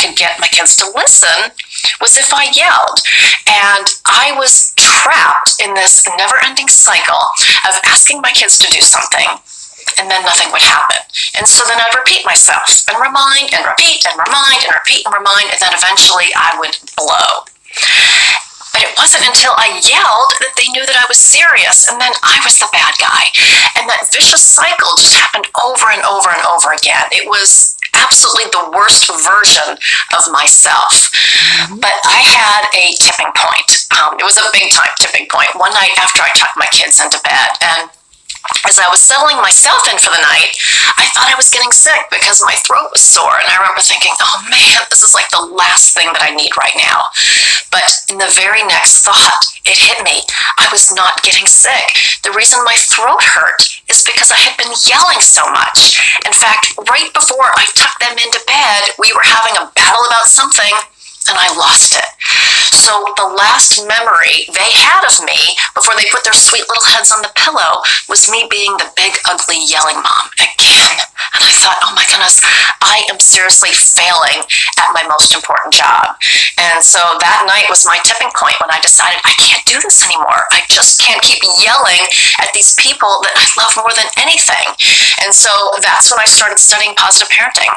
could get my kids to listen was if I yelled. And I was trapped in this never-ending cycle of asking my kids to do something, and then nothing would happen. And so then I'd repeat myself and remind and repeat and remind and repeat and remind, and then eventually I would blow. But it wasn't until I yelled that they knew that I was serious, and then I was the bad guy. And that vicious cycle just happened over and over and over again. It was absolutely the worst version of myself. But I had a tipping point. It was a big-time tipping point. One night after I tucked my kids into bed, and as I was settling myself in for the night, I thought I was getting sick because my throat was sore. And I remember thinking, oh man, this is like the last thing that I need right now. But in the very next thought, it hit me. I was not getting sick. The reason my throat hurt is because I had been yelling so much. In fact, right before I tucked them into bed, we were having a battle about something, and I lost it. So the last memory they had of me before they put their sweet little heads on the pillow was me being the big, ugly, yelling mom again. And I thought, oh my goodness, I am seriously failing at my most important job. And so that night was my tipping point when I decided I can't do this anymore. I just can't keep yelling at these people that I love more than anything. And so that's when I started studying positive parenting.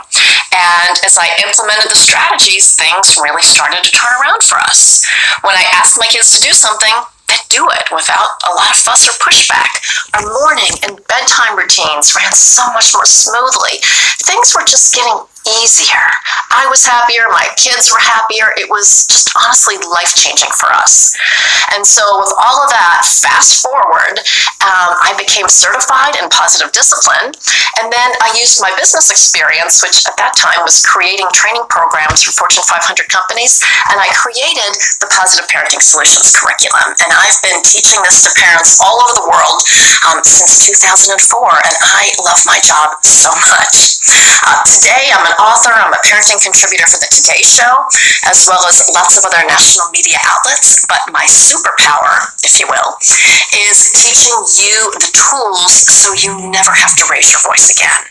And as I implemented the strategies, things really started to turn around for us. When I asked my kids to do something, they'd do it without a lot of fuss or pushback. Our morning and bedtime routines ran so much more smoothly. Things were just getting easier. I was happier, my kids were happier. It was just honestly life-changing for us. And so with all of that, fast forward, I became certified in positive discipline, and then I used my business experience, which at that time was creating training programs for Fortune 500 companies, and I created the Positive Parenting Solutions curriculum. And I've been teaching this to parents all over the world since 2004, and I love my job so much. Today, I'm an author, I'm a parenting contributor for the Today Show, as well as lots of other national media outlets, but my superpower, if you will, is teaching you the tools so you never have to raise your voice again.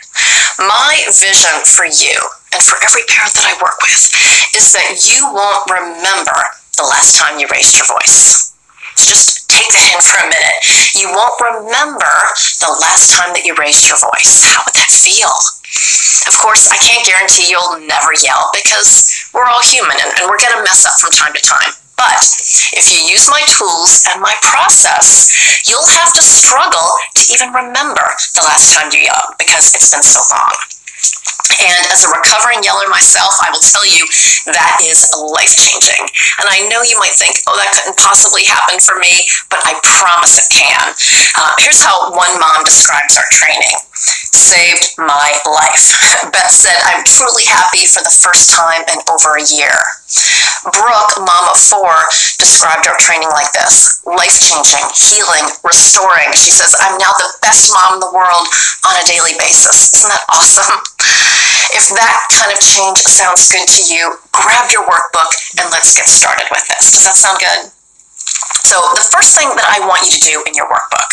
My vision for you, and for every parent that I work with, is that you won't remember the last time you raised your voice. So just take that in for a minute. You won't remember the last time that you raised your voice. How would that feel? Of course, I can't guarantee you'll never yell because we're all human and we're going to mess up from time to time. But if you use my tools and my process, you'll have to struggle to even remember the last time you yelled because it's been so long. And as a recovering yeller myself, I will tell you that is life-changing. And I know you might think, oh, that couldn't possibly happen for me, but I promise it can. Here's how one mom describes our training. Saved my life. Beth said, I'm truly happy for the first time in over a year. Brooke, mom of 4, described our training like this: life-changing, healing, restoring. She says, I'm now the best mom in the world on a daily basis. Isn't that awesome? If that kind of change sounds good to you, grab your workbook and let's get started with this. Does that sound good? So the first thing that I want you to do in your workbook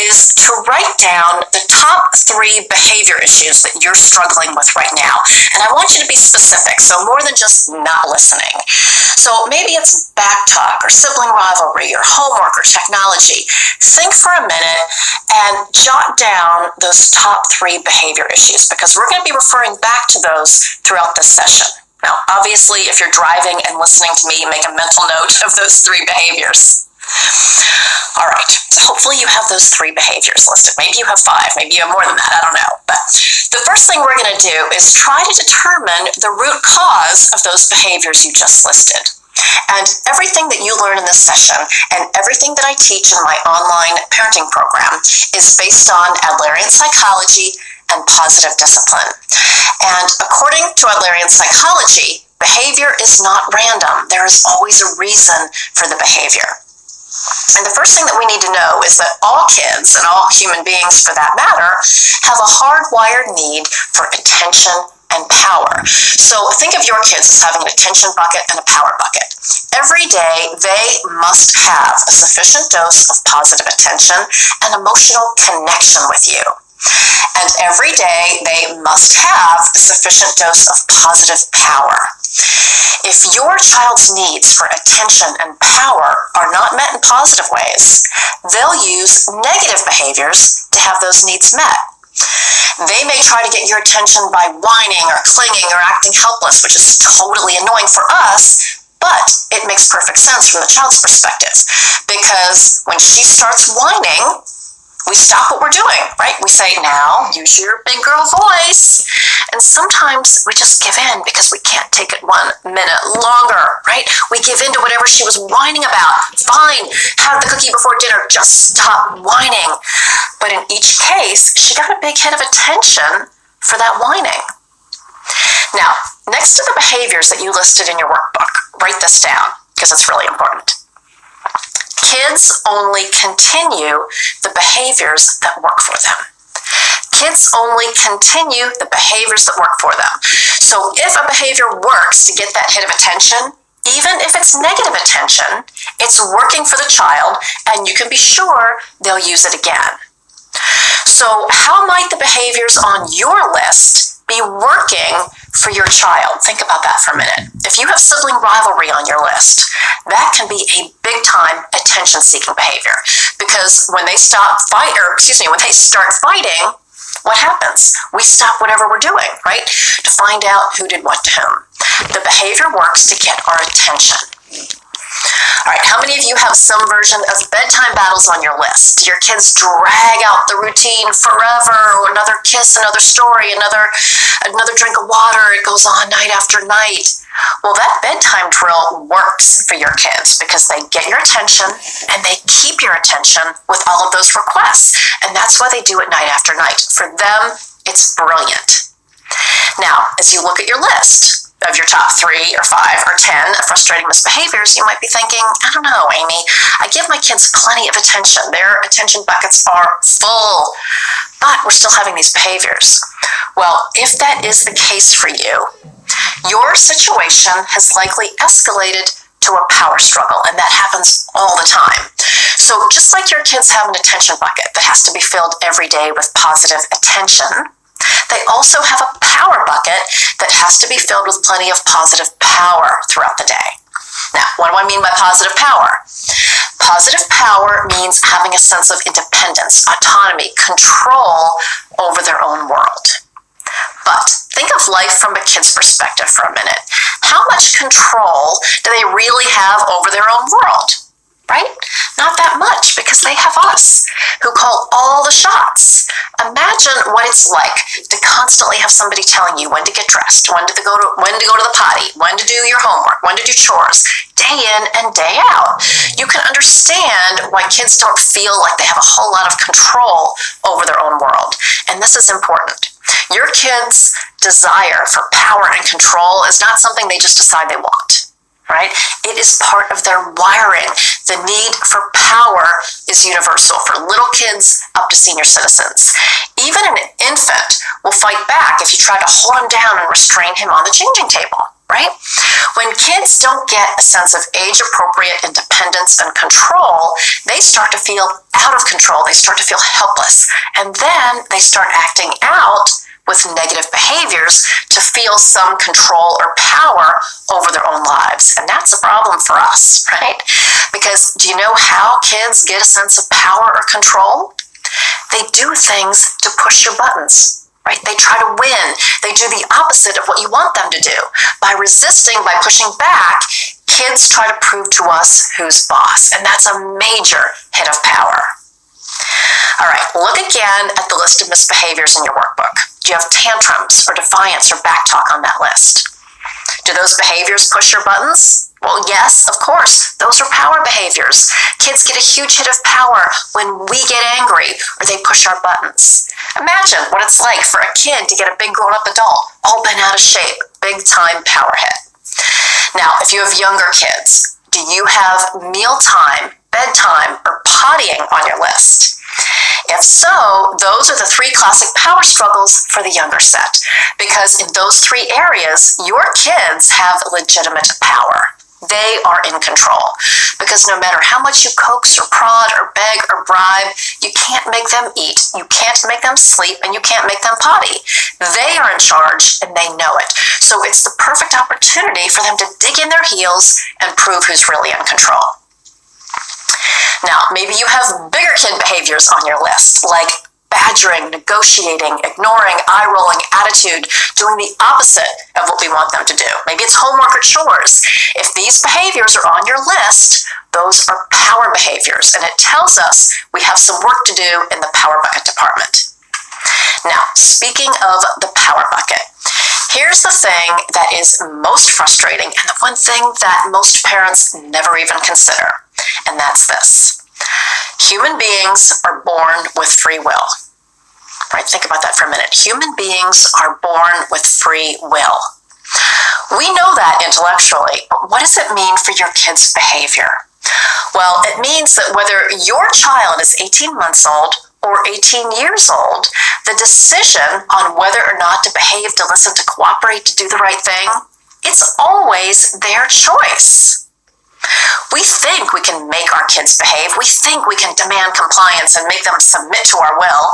is to write down the top 3 behavior issues that you're struggling with right now. And I want you to be specific, so more than just not listening. So maybe it's back talk or sibling rivalry or homework or technology. Think for a minute and jot down those top 3 behavior issues because we're going to be referring back to those throughout this session. Now, obviously, if you're driving and listening to me, make a mental note of those 3 behaviors. All right, so hopefully you have those 3 behaviors listed. Maybe you have 5, maybe you have more than that, I don't know. But the first thing we're going to do is try to determine the root cause of those behaviors you just listed. And everything that you learn in this session and everything that I teach in my online parenting program is based on Adlerian psychology and positive discipline. And according to Adlerian psychology, behavior is not random. There is always a reason for the behavior. And the first thing that we need to know is that all kids, and all human beings for that matter, have a hardwired need for attention and power. So think of your kids as having an attention bucket and a power bucket. Every day, they must have a sufficient dose of positive attention and emotional connection with you. And every day, they must have a sufficient dose of positive power. If your child's needs for attention and power are not met in positive ways, they'll use negative behaviors to have those needs met. They may try to get your attention by whining or clinging or acting helpless, which is totally annoying for us, but it makes perfect sense from the child's perspective, because when she starts whining, we stop what we're doing, right? We say, now, use your big girl voice. And sometimes we just give in because we can't take it 1 minute longer, right? We give in to whatever she was whining about. Fine, have the cookie before dinner, just stop whining. But in each case, she got a big hit of attention for that whining. Now, next to the behaviors that you listed in your workbook, write this down because it's really important. Kids only continue the behaviors that work for them. Kids only continue the behaviors that work for them. So if a behavior works to get that hit of attention, even if it's negative attention, it's working for the child, and you can be sure they'll use it again. So how might the behaviors on your list be working for your child? Think about that for a minute. If you have sibling rivalry on your list, that can be a big time attention-seeking behavior, because when they start fighting, what happens? We stop whatever we're doing, right? To find out who did what to whom. The behavior works to get our attention. All right, how many of you have some version of bedtime battles on your list? Do your kids drag out the routine forever? Another kiss, another story, another drink of water. It goes on night after night. Well, that bedtime drill works for your kids because they get your attention and they keep your attention with all of those requests. And that's why they do it night after night. For them, it's brilliant. Now, as you look at your list of your top 3 or 5 or 10 frustrating misbehaviors, you might be thinking, I don't know, Amy, I give my kids plenty of attention. Their attention buckets are full, but we're still having these behaviors. Well, if that is the case for you, your situation has likely escalated to a power struggle, and that happens all the time. So just like your kids have an attention bucket that has to be filled every day with positive attention, they also have a power bucket that has to be filled with plenty of positive power throughout the day. Now, what do I mean by positive power? Positive power means having a sense of independence, autonomy, control over their own world. But think of life from a kid's perspective for a minute. How much control do they really have over their own world? Right? Not that much, because they have us who call all the shots. Imagine what it's like to constantly have somebody telling you when to get dressed, when to go to the potty, when to do your homework, when to do chores, day in and day out. You can understand why kids don't feel like they have a whole lot of control over their own world. And this is important. Your kids' desire for power and control is not something they just decide they want. Right? It is part of their wiring. The need for power is universal for little kids up to senior citizens. Even an infant will fight back if you try to hold him down and restrain him on the changing table, right? When kids don't get a sense of age-appropriate independence and control, they start to feel out of control. They start to feel helpless. And then they start acting out with negative behaviors to feel some control or power over their own lives. And that's a problem for us, right? Because do you know how kids get a sense of power or control? They do things to push your buttons, right? They try to win. They do the opposite of what you want them to do. By resisting, by pushing back, kids try to prove to us who's boss. And that's a major hit of power. All right, look again at the list of misbehaviors in your workbook. Do you have tantrums or defiance or backtalk on that list? Do those behaviors push your buttons? Well, yes, of course. Those are power behaviors. Kids get a huge hit of power when we get angry or they push our buttons. Imagine what it's like for a kid to get a big grown-up adult all bent out of shape. Big time power hit. Now, if you have younger kids, do you have mealtime, bedtime, or pottying on your list? If so, those are the 3 classic power struggles for the younger set, because in those 3 areas, your kids have legitimate power. They are in control, because no matter how much you coax or prod or beg or bribe, you can't make them eat, you can't make them sleep, and you can't make them potty. They are in charge, and they know it. So So it's the perfect opportunity for them to dig in their heels and prove who's really in control. Now, maybe you have bigger kid behaviors on your list, like badgering, negotiating, ignoring, eye-rolling attitude, doing the opposite of what we want them to do. Maybe it's homework or chores. If these behaviors are on your list, those are power behaviors, and it tells us we have some work to do in the power bucket department. Now, speaking of the power bucket, here's the thing that is most frustrating and the one thing that most parents never even consider, and that's this. Human beings are born with free will. Right? Think about that for a minute. Human beings are born with free will. We know that intellectually, but what does it mean for your kid's behavior? Well, it means that whether your child is 18 months old or 18 years old, the decision on whether or not to behave, to listen, to cooperate, to do the right thing, it's always their choice. We think we can make our kids behave. We think we can demand compliance and make them submit to our will.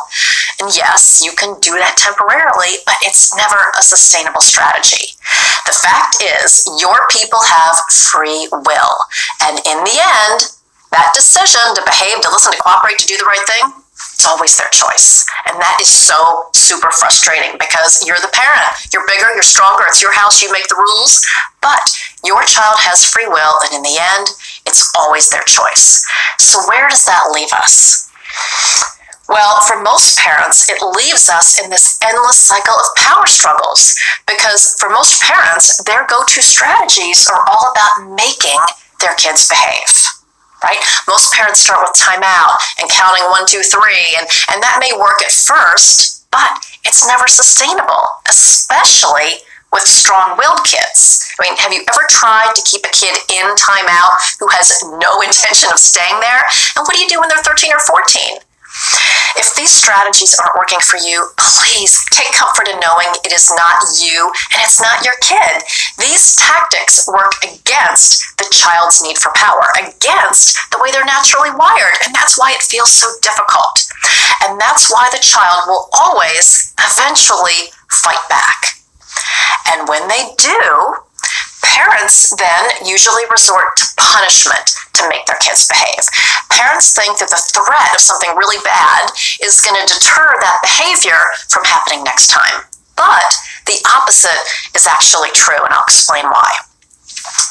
And yes, you can do that temporarily, but it's never a sustainable strategy. The fact is, your people have free will. And in the end, that decision to behave, to listen, to cooperate, to do the right thing, it's always their choice. And that is so super frustrating because you're the parent. You're bigger, you're stronger, it's your house, you make the rules. But your child has free will, and in the end, it's always their choice. So where does that leave us? Well, for most parents, it leaves us in this endless cycle of power struggles because for most parents, their go-to strategies are all about making their kids behave. Right? Most parents start with timeout and counting 1, 2, 3, and that may work at first, but it's never sustainable, especially with strong-willed kids. I mean, have you ever tried to keep a kid in timeout who has no intention of staying there? And what do you do when they're 13 or 14? If these strategies aren't working for you, please take comfort in knowing it is not you and it's not your kid. These tactics work against the child's need for power, against the way they're naturally wired, and that's why it feels so difficult. And that's why the child will always eventually fight back. And when they do, parents then usually resort to punishment to make their kids behave. Parents think that the threat of something really bad is going to deter that behavior from happening next time. But the opposite is actually true, and I'll explain why.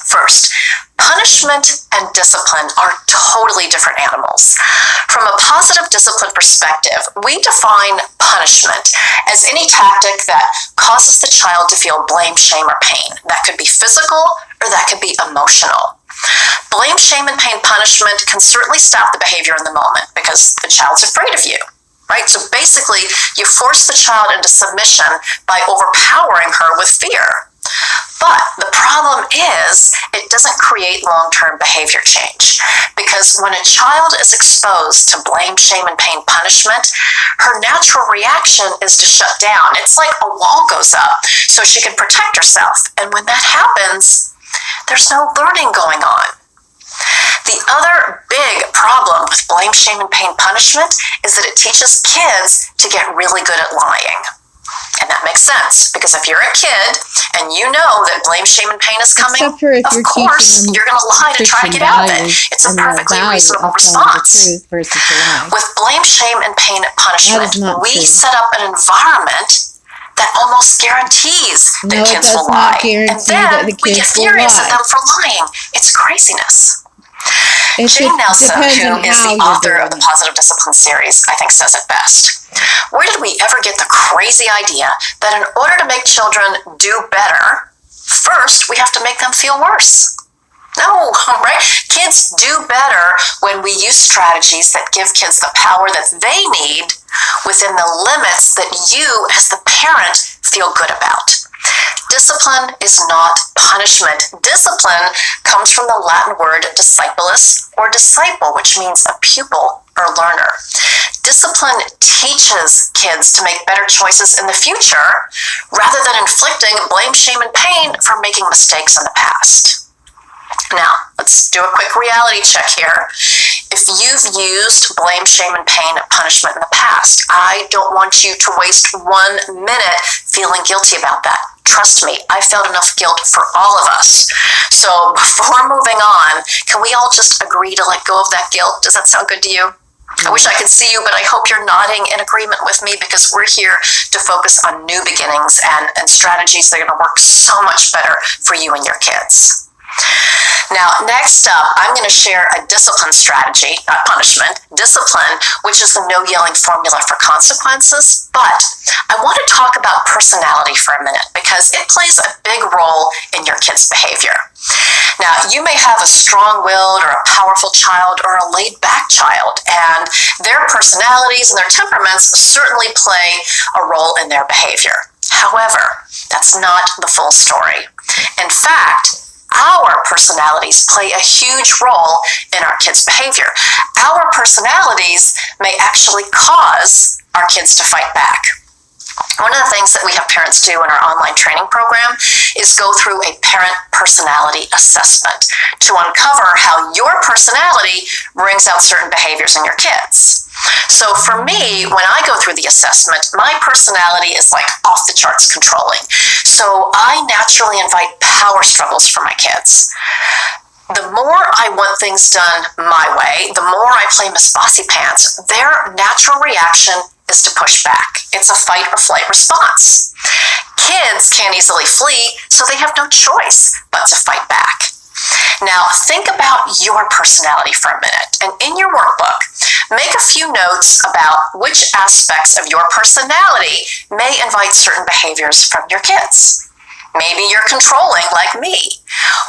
First, punishment and discipline are totally different animals. From a positive discipline perspective, we define punishment as any tactic that causes the child to feel blame, shame, or pain. That could be physical or that could be emotional. Blame, shame, and pain punishment can certainly stop the behavior in the moment because the child's afraid of you. Right? So basically, you force the child into submission by overpowering her with fear. But the problem is, it doesn't create long-term behavior change. Because when a child is exposed to blame, shame, and pain punishment, her natural reaction is to shut down. It's like a wall goes up so she can protect herself. And when that happens, there's no learning going on. The other big problem with blame, shame, and pain punishment is that it teaches kids to get really good at lying. And that makes sense, because if you're a kid and you know that blame, shame, and pain is coming, of course, you're going to lie to try to get out of it. It's a perfectly reasonable response. With blame, shame, and pain punishment, we set up an environment that almost guarantees that kids will lie. And then we get furious at them for lying. It's craziness. Jane Nelson, who is the author of the Positive Discipline series, I think says it best. Where did we ever get the crazy idea that in order to make children do better, first we have to make them feel worse? No, right? Kids do better when we use strategies that give kids the power that they need within the limits that you, as the parent, feel good about. Discipline is not punishment. Discipline comes from the Latin word discipulus, or disciple, which means a pupil or learner. Discipline teaches kids to make better choices in the future rather than inflicting blame, shame, and pain for making mistakes in the past. Now, let's do a quick reality check here. If you've used blame, shame, and pain punishment in the past, I don't want you to waste 1 minute feeling guilty about that. trust me, I felt enough guilt for all of us. So before moving on, can we all just agree to let go of that guilt? Does that sound good to you? I wish I could see you, but I hope you're nodding in agreement with me, because we're here to focus on new beginnings and strategies that are going to work so much better for you and your kids. Now, next up, I'm going to share a discipline strategy, not punishment, discipline, which is the no yelling formula for consequences. But I want to talk about personality for a minute, because it plays a big role in your kids' behavior. Now, you may have a strong-willed or a powerful child or a laid-back child, and their personalities and their temperaments certainly play a role in their behavior. However, that's not the full story. In fact, our personalities play a huge role in our kids' behavior. Our personalities may actually cause our kids to fight back. One of the things that we have parents do in our online training program is go through a parent personality assessment to uncover how your personality brings out certain behaviors in your kids. So for me, when I go through the assessment, my personality is like off the charts controlling. So I naturally invite power struggles for my kids. The more I want things done my way, the more I play Miss Bossy Pants, their natural reaction is to push back. It's a fight or flight response. Kids can't easily flee, so they have no choice but to fight back. Now, think about your personality for a minute, and in your workbook, make a few notes about which aspects of your personality may invite certain behaviors from your kids. Maybe you're controlling like me.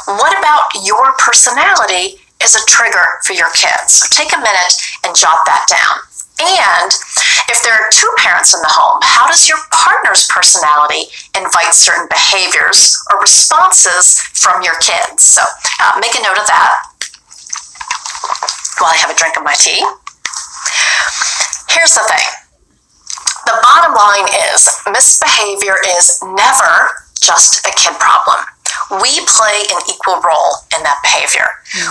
What about your personality is a trigger for your kids? So take a minute and jot that down. And if there are two parents in the home, how does your partner's personality invite certain behaviors or responses from your kids? So make a note of that while I have a drink of my tea. Here's the thing. The bottom line is misbehavior is never just a kid problem. We play an equal role in that behavior,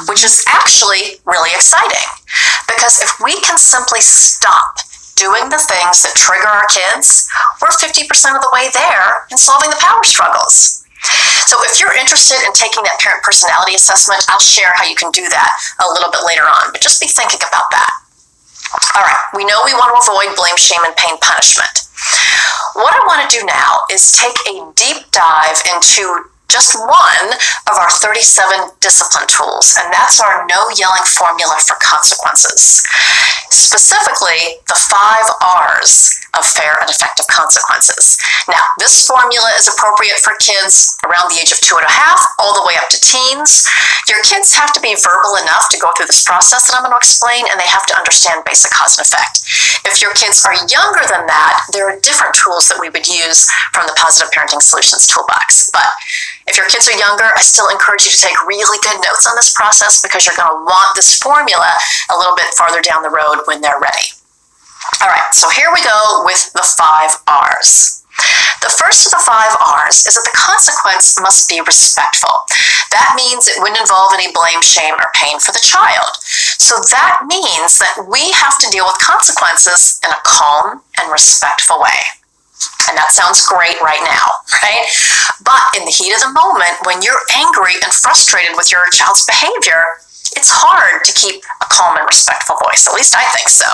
which is actually really exciting. Because if we can simply stop doing the things that trigger our kids, we're 50% of the way there in solving the power struggles. So if you're interested in taking that parent personality assessment, I'll share how you can do that a little bit later on, but just be thinking about that. All right, we know we want to avoid blame, shame, and pain punishment. What I want to do now is take a deep dive into just one of our 37 discipline tools, and that's our no yelling formula for consequences. Specifically, the 5 R's of fair and effective consequences. Now, this formula is appropriate for kids around the age of 2.5, all the way up to teens. Your kids have to be verbal enough to go through this process that I'm going to explain, and they have to understand basic cause and effect. If your kids are younger than that, there are different tools that we would use from the Positive Parenting Solutions toolbox. But if your kids are younger, I still encourage you to take really good notes on this process, because you're going to want this formula a little bit farther down the road when they're ready. All right, so here we go with the 5 R's. The first of the 5 R's is that the consequence must be respectful. That means it wouldn't involve any blame, shame, or pain for the child. So that means that we have to deal with consequences in a calm and respectful way. And that sounds great right now, right? But in the heat of the moment, when you're angry and frustrated with your child's behavior, it's hard to keep a calm and respectful voice. At least I think so.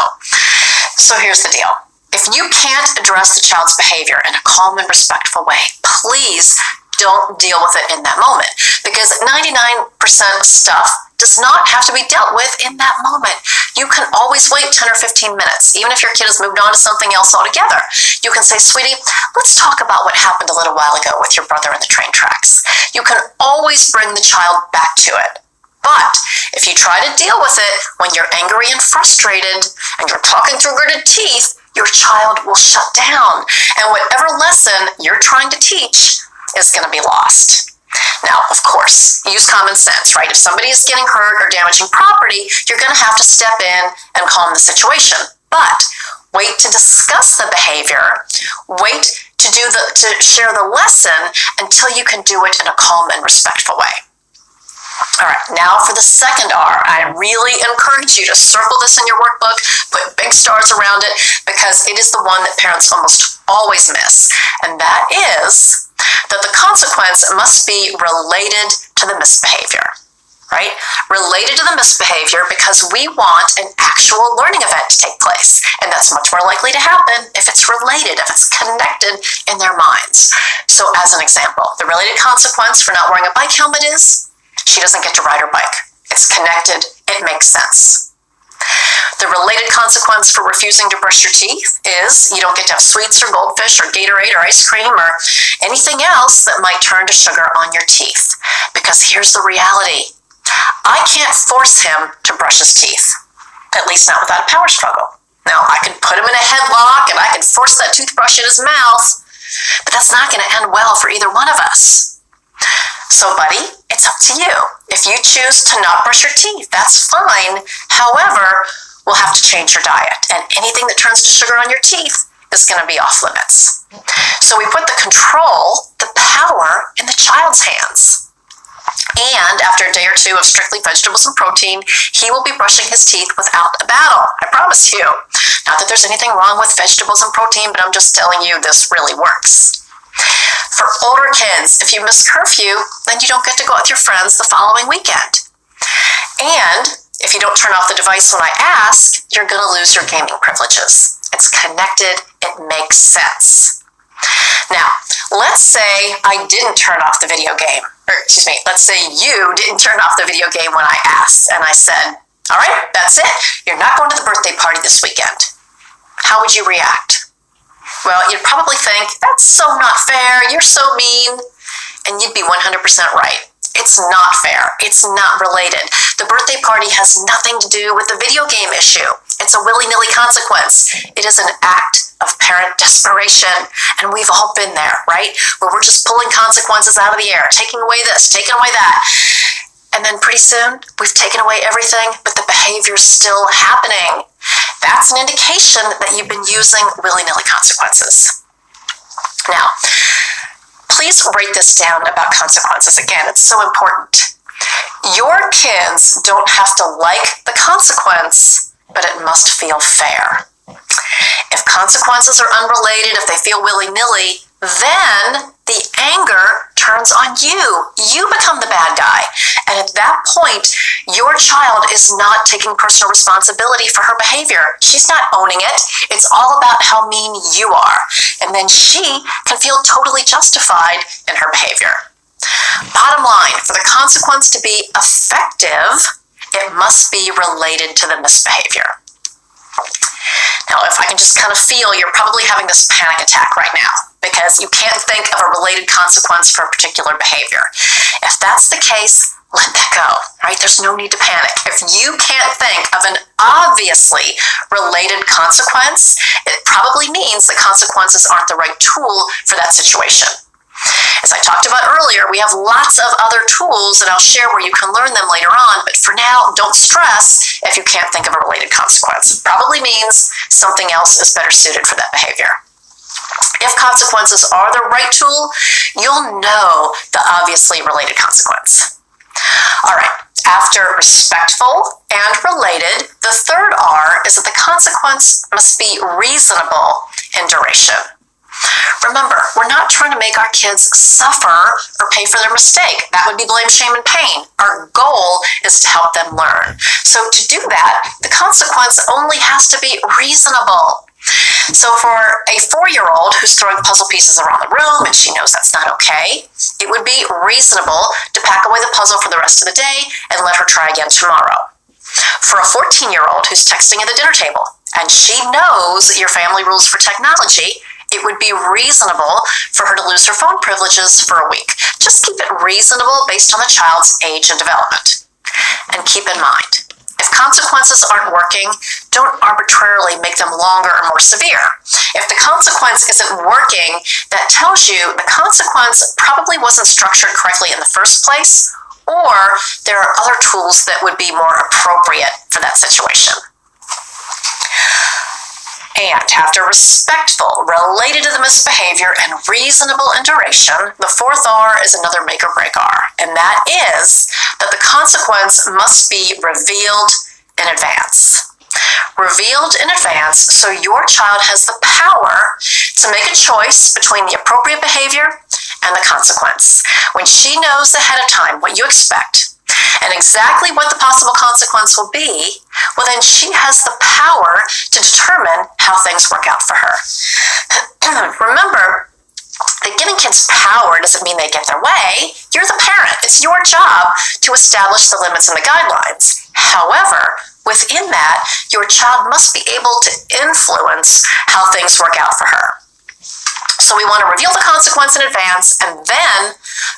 So here's the deal. If you can't address the child's behavior in a calm and respectful way, please don't deal with it in that moment, because 99% of stuff does not have to be dealt with in that moment. You can always wait 10 or 15 minutes, even if your kid has moved on to something else altogether. You can say, sweetie, let's talk about what happened a little while ago with your brother in the train tracks. You can always bring the child back to it. But if you try to deal with it when you're angry and frustrated and you're talking through gritted teeth, your child will shut down, and whatever lesson you're trying to teach is going to be lost. Now, of course, use common sense, right? If somebody is getting hurt or damaging property, you're going to have to step in and calm the situation. But wait to discuss the behavior. Wait to share the lesson until you can do it in a calm and respectful way. All right, now for the second R. I really encourage you to circle this in your workbook, put big stars around it, because it is the one that parents almost always miss. And that is that the consequence must be related to the misbehavior, right? Related to the misbehavior because we want an actual learning event to take place. And that's much more likely to happen if it's related, if it's connected in their minds. So as an example, the related consequence for not wearing a bike helmet is she doesn't get to ride her bike. It's connected. It makes sense. The related consequence for refusing to brush your teeth is you don't get to have sweets or goldfish or Gatorade or ice cream or anything else that might turn to sugar on your teeth. Because here's the reality. I can't force him to brush his teeth, at least not without a power struggle. Now, I can put him in a headlock and I can force that toothbrush in his mouth, but that's not going to end well for either one of us. So, buddy, it's up to you. If you choose to not brush your teeth, that's fine. However, we'll have to change your diet, and anything that turns to sugar on your teeth is going to be off limits. So we put the control, the power, in the child's hands. And after a day or two of strictly vegetables and protein, he will be brushing his teeth without a battle. I promise you. Not that there's anything wrong with vegetables and protein, but I'm just telling you this really works. For older kids, if you miss curfew, then you don't get to go out with your friends the following weekend. And if you don't turn off the device when I ask, you're going to lose your gaming privileges. It's connected. It makes sense. Now, let's say I didn't turn off the video game. Let's say you didn't turn off the video game when I asked, and I said, all right, that's it. You're not going to the birthday party this weekend. How would you react? Well, you'd probably think, that's so not fair. You're so mean. And you'd be 100% right. It's not fair. It's not related. The birthday party has nothing to do with the video game issue. It's a willy-nilly consequence. It is an act of parent desperation. And we've all been there, right? Where we're just pulling consequences out of the air, taking away this, taking away that. And then pretty soon, we've taken away everything, but the behavior's still happening. That's an indication that you've been using willy-nilly consequences. Now, please write this down about consequences. Again, it's so important. Your kids don't have to like the consequence, but it must feel fair. If consequences are unrelated, if they feel willy-nilly, then the anger turns on you. You become the bad guy. And at that point, your child is not taking personal responsibility for her behavior. She's not owning it. It's all about how mean you are. And then she can feel totally justified in her behavior. Bottom line, for the consequence to be effective, it must be related to the misbehavior. Now, if I can just kind of feel you're probably having this panic attack right now because you can't think of a related consequence for a particular behavior. If that's the case, let that go, right? There's no need to panic. If you can't think of an obviously related consequence, it probably means the consequences aren't the right tool for that situation. As I talked about earlier, we have lots of other tools that I'll share where you can learn them later on, but for now, don't stress if you can't think of a related consequence. It probably means something else is better suited for that behavior. If consequences are the right tool, you'll know the obviously related consequence. All right, after respectful and related, the third R is that the consequence must be reasonable in duration. Remember, we're not trying to make our kids suffer or pay for their mistake. That would be blame, shame, and pain. Our goal is to help them learn. So to do that, the consequence only has to be reasonable. So for a 4-year-old who's throwing puzzle pieces around the room and she knows that's not okay, it would be reasonable to pack away the puzzle for the rest of the day and let her try again tomorrow. For a 14-year-old who's texting at the dinner table and she knows your family rules for technology, it would be reasonable for her to lose her phone privileges for a week. Just keep it reasonable based on the child's age and development. And keep in mind, if consequences aren't working, don't arbitrarily make them longer or more severe. If the consequence isn't working, that tells you the consequence probably wasn't structured correctly in the first place, or there are other tools that would be more appropriate for that situation. And after respectful, related to the misbehavior, and reasonable in duration, the fourth R is another make or break R, and that is that the consequence must be revealed in advance. Revealed in advance so your child has the power to make a choice between the appropriate behavior and the consequence. When she knows ahead of time what you expect and exactly what the possible consequence will be, well, then she has the power to determine how things work out for her. Remember that giving kids power doesn't mean they get their way. You're the parent. It's your job to establish the limits and the guidelines. However, within that, your child must be able to influence how things work out for her. So we want to reveal the consequence in advance and then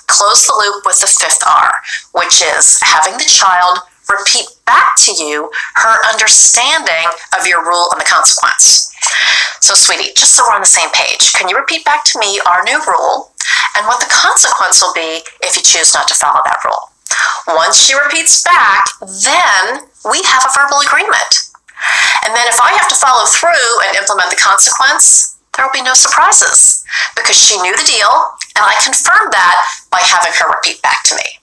close the loop with the 5th R, which is having the child repeat back to you her understanding of your rule and the consequence. So, sweetie, just so we're on the same page, can you repeat back to me our new rule and what the consequence will be if you choose not to follow that rule? Once she repeats back, then we have a verbal agreement. And then if I have to follow through and implement the consequence, there will be no surprises because she knew the deal, and I confirmed that by having her repeat back to me.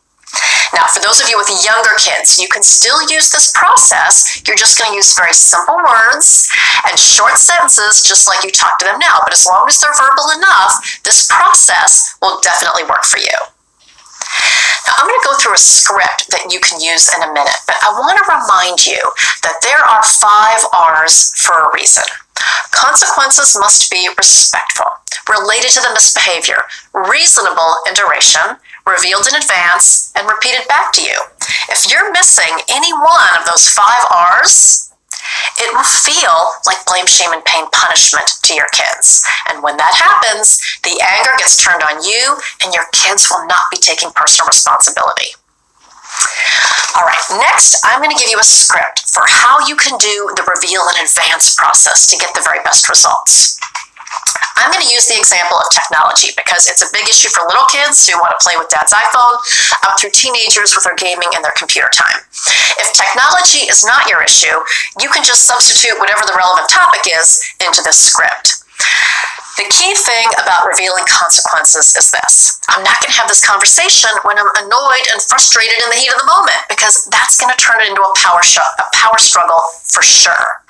Now, for those of you with younger kids, you can still use this process. You're just going to use very simple words and short sentences, just like you talk to them now. But as long as they're verbal enough, this process will definitely work for you. Now, I'm going to go through a script that you can use in a minute, but I want to remind you that there are 5 R's for a reason. Consequences must be respectful, related to the misbehavior, reasonable in duration, revealed in advance, and repeated back to you. If you're missing any one of those 5 R's, it will feel like blame, shame, and pain punishment to your kids. And when that happens, the anger gets turned on you, and your kids will not be taking personal responsibility. All right, next, I'm going to give you a script for how you can do the reveal in advance process to get the very best results. I'm going to use the example of technology because it's a big issue for little kids who want to play with dad's iPhone up through teenagers with their gaming and their computer time. If technology is not your issue, you can just substitute whatever the relevant topic is into this script. The key thing about revealing consequences is this. I'm not going to have this conversation when I'm annoyed and frustrated in the heat of the moment because that's going to turn it into a power struggle for sure.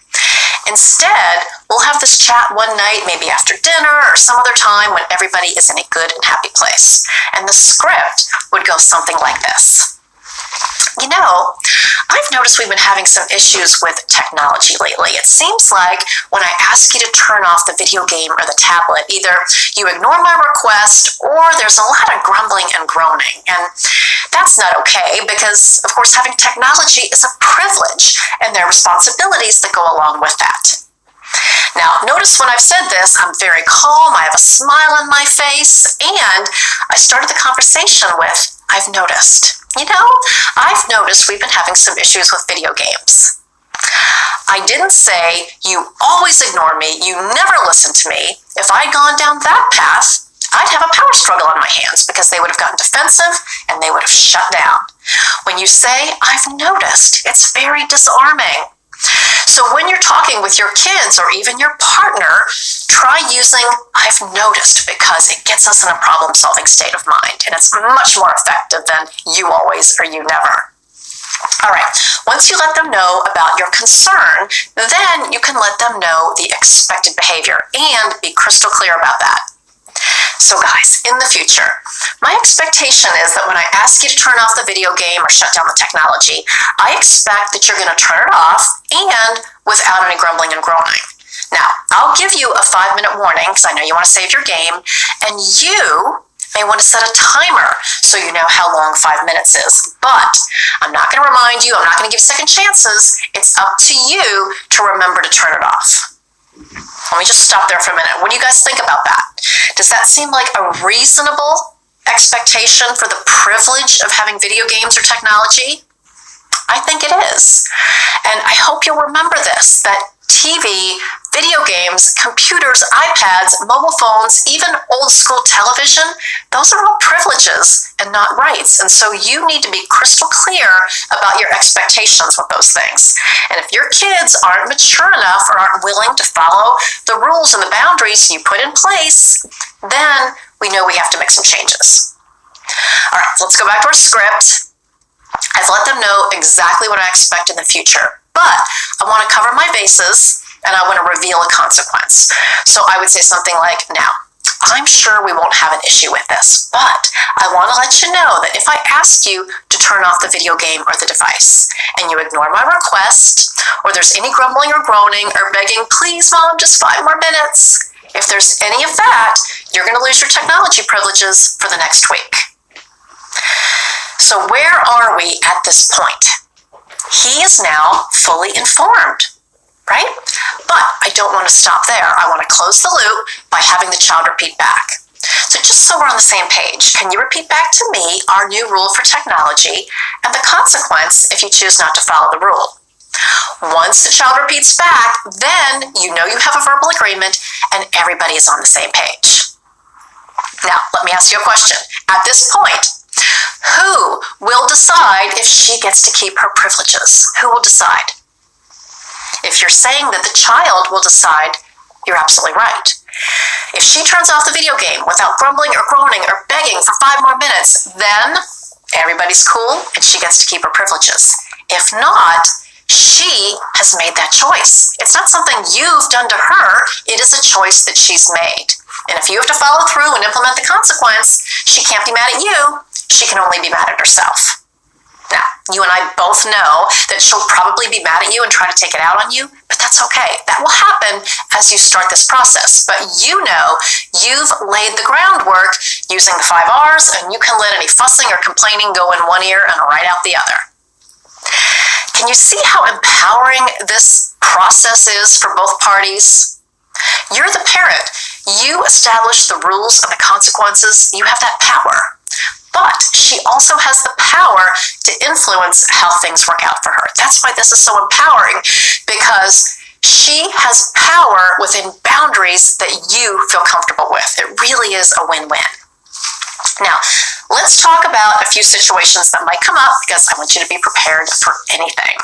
Instead, we'll have this chat one night, maybe after dinner or some other time when everybody is in a good and happy place. And the script would go something like this. You know, I've noticed we've been having some issues with technology lately. It seems like when I ask you to turn off the video game or the tablet, either you ignore my request or there's a lot of grumbling and groaning. And that's not okay because, of course, having technology is a privilege and there are responsibilities that go along with that. Now, notice when I've said this, I'm very calm, I have a smile on my face, and I started the conversation with, I've noticed. You know, I've noticed we've been having some issues with video games. I didn't say, you always ignore me, you never listen to me. If I'd gone down that path, I'd have a power struggle on my hands because they would have gotten defensive and they would have shut down. When you say, I've noticed, it's very disarming. So when you're talking with your kids or even your partner, try using I've noticed because it gets us in a problem-solving state of mind, and it's much more effective than you always or you never. All right, once you let them know about your concern, then you can let them know the expected behavior and be crystal clear about that. So guys, in the future, my expectation is that when I ask you to turn off the video game or shut down the technology, I expect that you're going to turn it off and without any grumbling and groaning. Now, I'll give you a 5-minute warning because I know you want to save your game, and you may want to set a timer so you know how long 5 minutes is. But I'm not going to remind you, I'm not going to give second chances. It's up to you to remember to turn it off. Let me just stop there for a minute. What do you guys think about that? Does that seem like a reasonable expectation for the privilege of having video games or technology? I think it is. And I hope you'll remember this, that TV, video games, computers, iPads, mobile phones, even old school television, those are all privileges and not rights. And so you need to be crystal clear about your expectations with those things. And if your kids aren't mature enough or aren't willing to follow the rules and the boundaries you put in place, then we know we have to make some changes. All right, so let's go back to our script. I've let them know exactly what I expect in the future, but I want to cover my bases and I want to reveal a consequence. So I would say something like, now, I'm sure we won't have an issue with this, but I want to let you know that if I ask you to turn off the video game or the device, and you ignore my request, or there's any grumbling or groaning or begging, please, Mom, just 5 more minutes, if there's any of that, you're going to lose your technology privileges for the next week. So where are we at this point? He is now fully informed, right? But I don't want to stop there. I want to close the loop by having the child repeat back. So just so we're on the same page, can you repeat back to me our new rule for technology and the consequence if you choose not to follow the rule? Once the child repeats back, then you know you have a verbal agreement and everybody is on the same page. Now, let me ask you a question. At this point, who will decide if she gets to keep her privileges? Who will decide? If you're saying that the child will decide, you're absolutely right. If she turns off the video game without grumbling or groaning or begging for 5 more minutes, then everybody's cool and she gets to keep her privileges. If not, she has made that choice. It's not something you've done to her. It is a choice that she's made. And if you have to follow through and implement the consequence, she can't be mad at you. She can only be mad at herself. Now, you and I both know that she'll probably be mad at you and try to take it out on you, but that's okay. That will happen as you start this process. But you know you've laid the groundwork using the 5 R's, and you can let any fussing or complaining go in one ear and right out the other. Can you see how empowering this process is for both parties? You're the parent. You establish the rules and the consequences. You have that power. But she also has the power to influence how things work out for her. That's why this is so empowering, because she has power within boundaries that you feel comfortable with. It really is a win-win. Now, let's talk about a few situations that might come up, because I want you to be prepared for anything.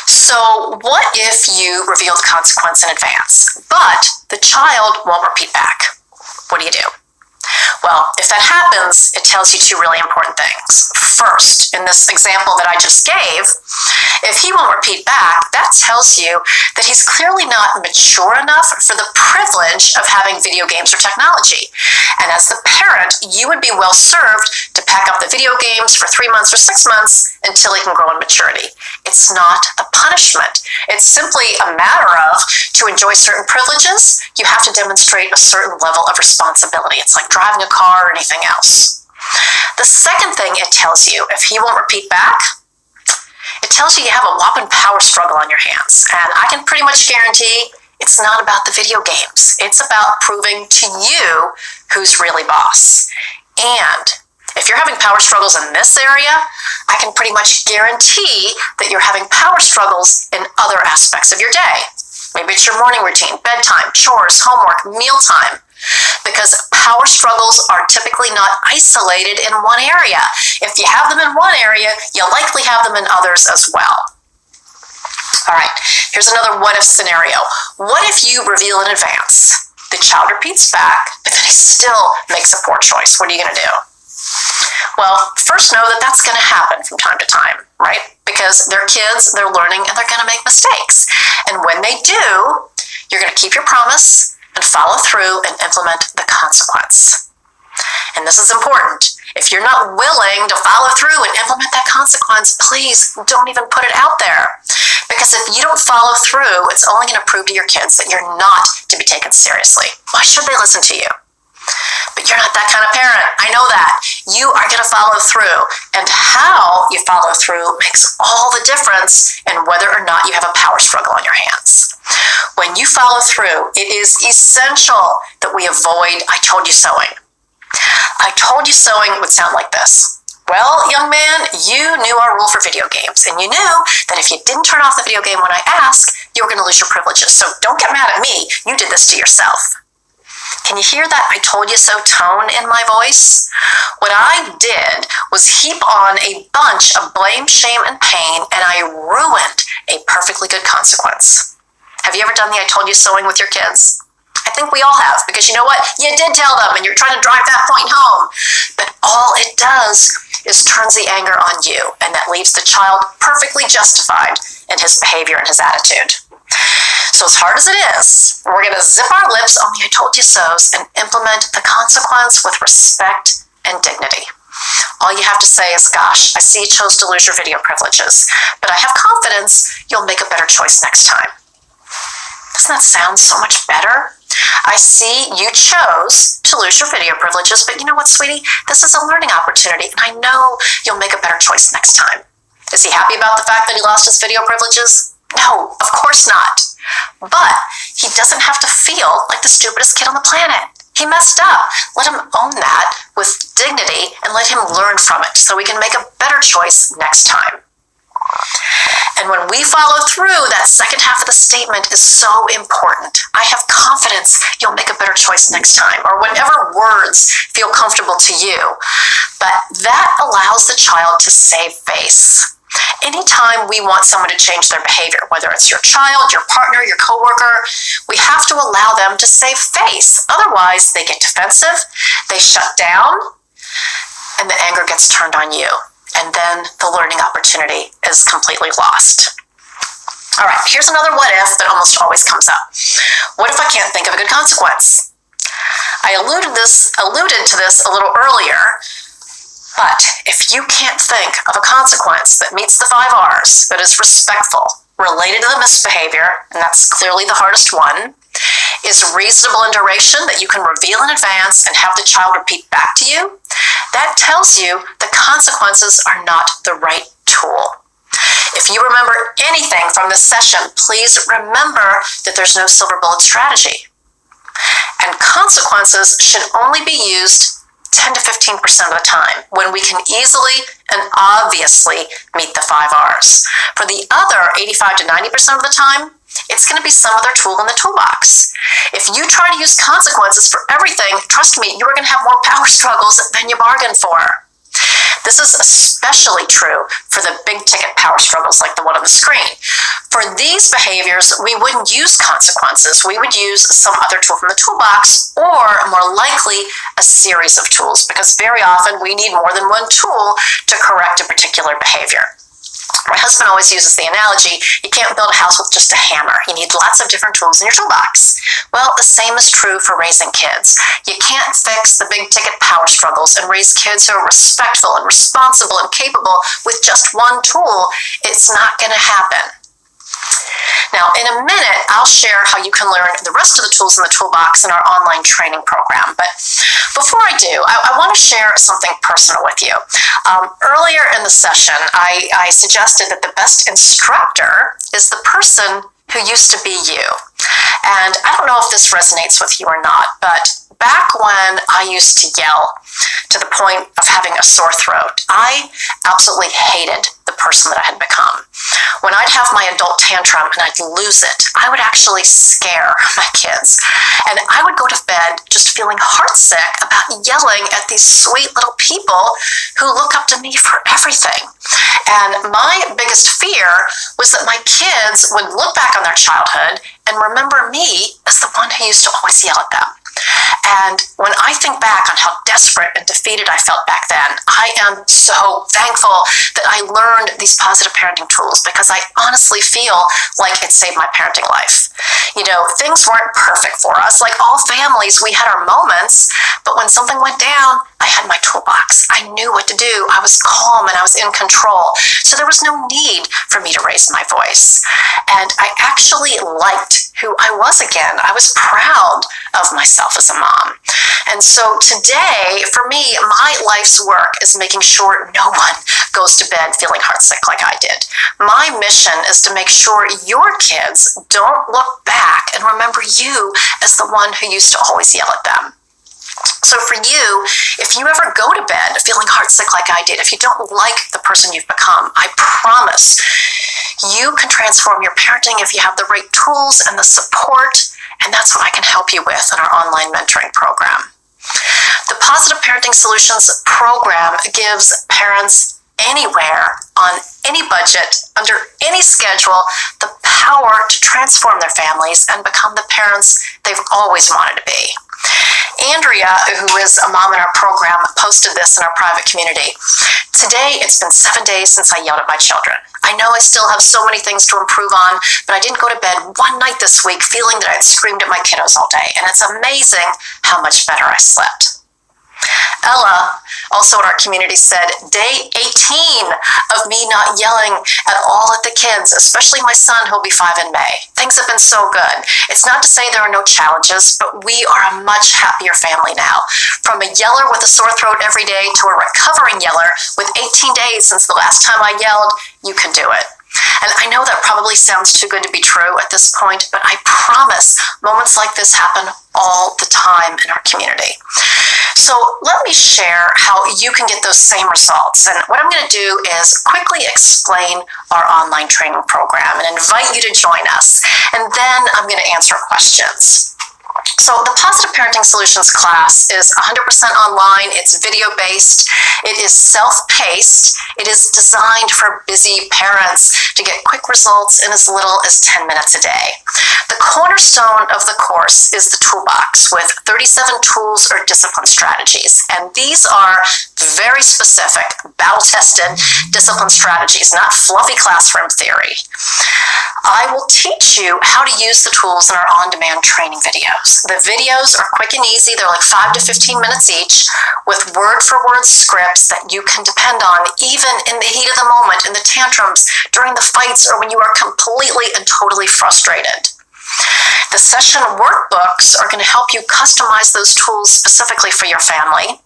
So what if you reveal the consequence in advance, but the child won't repeat back? What do you do? Well, if that happens, it tells you 2 really important things. First, in this example that I just gave, if he won't repeat back, that tells you that he's clearly not mature enough for the privilege of having video games or technology. And as the parent, you would be well served to pack up the video games for 3 months or 6 months until he can grow in maturity. It's not a punishment. It's simply a matter of, to enjoy certain privileges, you have to demonstrate a certain level of responsibility. It's like driving a car or anything else. The second thing it tells you, if he won't repeat back, it tells you have a whopping power struggle on your hands. And I can pretty much guarantee it's not about the video games. It's about proving to you who's really boss. And if you're having power struggles in this area, I can pretty much guarantee that you're having power struggles in other aspects of your day. Maybe it's your morning routine, bedtime, chores, homework, mealtime. Because power struggles are typically not isolated in one area. If you have them in one area, you'll likely have them in others as well. All right, here's another what-if scenario. What if you reveal in advance? The child repeats back, but then he still makes a poor choice. What are you going to do? Well, first know that that's going to happen from time to time, right? Because they're kids, they're learning, and they're going to make mistakes. And when they do, you're going to keep your promise and follow through and implement the consequence. And this is important. If you're not willing to follow through and implement that consequence, please don't even put it out there. Because if you don't follow through, it's only going to prove to your kids that you're not to be taken seriously. Why should they listen to you? But you're not that kind of parent. I know that. You are going to follow through. And how you follow through makes all the difference in whether or not you have a power struggle on your hands. When you follow through, it is essential that we avoid I told you sowing. I told you sowing would sound like this. Well, young man, you knew our rule for video games, and you knew that if you didn't turn off the video game when I asked, you were going to lose your privileges. So don't get mad at me. You did this to yourself. Can you hear that I told you so tone in my voice? What I did was heap on a bunch of blame, shame, and pain, and I ruined a perfectly good consequence. Have you ever done the I told you sowing with your kids? I think we all have, because you know what? You did tell them, and you're trying to drive that point home. But all it does is turns the anger on you, and that leaves the child perfectly justified in his behavior and his attitude. So as hard as it is, we're going to zip our lips on the I told you so's and implement the consequence with respect and dignity. All you have to say is, gosh, I see you chose to lose your video privileges, but I have confidence you'll make a better choice next time. Doesn't that sound so much better? I see you chose to lose your video privileges, but you know what, sweetie? This is a learning opportunity, and I know you'll make a better choice next time. Is he happy about the fact that he lost his video privileges? No, of course not. But he doesn't have to feel like the stupidest kid on the planet. He messed up. Let him own that with dignity and let him learn from it so we can make a better choice next time. And when we follow through, that second half of the statement is so important. I have confidence you'll make a better choice next time, or whatever words feel comfortable to you. But that allows the child to save face. Anytime we want someone to change their behavior, whether it's your child, your partner, your coworker, we have to allow them to save face. Otherwise, they get defensive, they shut down, and the anger gets turned on you. And then the learning opportunity is completely lost. All right, here's another what if that almost always comes up. What if I can't think of a good consequence? I alluded to this a little earlier. But if you can't think of a consequence that meets the 5 R's, that is respectful, related to the misbehavior, and that's clearly the hardest one, is reasonable in duration that you can reveal in advance and have the child repeat back to you, that tells you the consequences are not the right tool. If you remember anything from this session, please remember that there's no silver bullet strategy. And consequences should only be used 10 to 15% of the time when we can easily and obviously meet the 5 R's. For the other 85 to 90% of the time, it's going to be some other tool in the toolbox. If you try to use consequences for everything, trust me, you are going to have more power struggles than you bargained for. This is especially true for the big ticket power struggles like the one on the screen. For these behaviors, we wouldn't use consequences. We would use some other tool from the toolbox, or more likely, a series of tools, because very often we need more than one tool to correct a particular behavior. My husband always uses the analogy, you can't build a house with just a hammer. You need lots of different tools in your toolbox. Well, the same is true for raising kids. You can't fix the big ticket power struggles and raise kids who are respectful and responsible and capable with just one tool. It's not going to happen. Now, in a minute, I'll share how you can learn the rest of the tools in the toolbox in our online training program. But before I do, I want to share something personal with you. Earlier in the session, I suggested that the best instructor is the person who used to be you. And I don't know if this resonates with you or not, but back when I used to yell to the point of having a sore throat, I absolutely hated the person that I had become. When I'd have my adult tantrum and I'd lose it, I would actually scare my kids. And I would go to bed just feeling heartsick about yelling at these sweet little people who look up to me for everything. And my biggest fear was that my kids would look back on their childhood and remember me as the one who used to always yell at them. And when I think back on how desperate and defeated I felt back then, I am so thankful that I learned these positive parenting tools, because I honestly feel like it saved my parenting life. You know, things weren't perfect for us. Like all families, we had our moments, but when something went down, I had my toolbox. I knew what to do. I was calm and I was in control. So there was no need for me to raise my voice. And I actually liked who I was again. I was proud of myself as a mom. And so today, for me, my life's work is making sure no one goes to bed feeling heartsick like I did. My mission is to make sure your kids don't look back and remember you as the one who used to always yell at them. So for you, if you ever go to bed feeling heartsick like I did, if you don't like the person you've become, I promise you can transform your parenting if you have the right tools and the support, and that's what I can help you with in our online mentoring program. The Positive Parenting Solutions program gives parents anywhere, on any budget, under any schedule, the power to transform their families and become the parents they've always wanted to be. Andrea, who is a mom in our program, posted this in our private community. Today, it's been 7 days since I yelled at my children. I know I still have so many things to improve on, but I didn't go to bed one night this week feeling that I'd screamed at my kiddos all day, and it's amazing how much better I slept. Ella, also in our community, said, day 18 of me not yelling at all at the kids, especially my son who'll be 5 in May. Things have been so good. It's not to say there are no challenges, but we are a much happier family now. From a yeller with a sore throat every day to a recovering yeller with 18 days since the last time I yelled, you can do it. And I know that probably sounds too good to be true at this point, but I promise moments like this happen all the time in our community. So let me share how you can get those same results. And what I'm going to do is quickly explain our online training program and invite you to join us. And then I'm going to answer questions. So the Positive Parenting Solutions class is 100% online. It's video-based. It is self-paced. It is designed for busy parents to get quick results in as little as 10 minutes a day. The cornerstone of the course is the toolbox with 37 tools or discipline strategies. And these are very specific, battle-tested discipline strategies, not fluffy classroom theory. I will teach you how to use the tools in our on-demand training videos. The videos are quick and easy. They're like 5 to 15 minutes each with word-for-word scripts that you can depend on even in the heat of the moment, in the tantrums, during the fights, or when you are completely and totally frustrated. The session workbooks are going to help you customize those tools specifically for your family.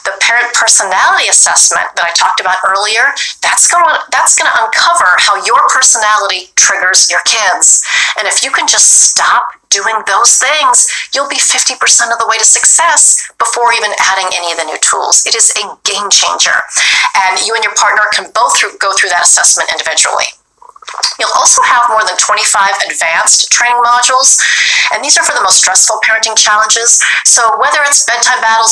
The parent personality assessment that I talked about earlier, that's going to uncover how your personality triggers your kids. And if you can just stop doing those things, you'll be 50% of the way to success before even adding any of the new tools. It is a game changer. And you and your partner can both go through that assessment individually. You'll also have more than 25 advanced training modules, and these are for the most stressful parenting challenges. So whether it's bedtime battles,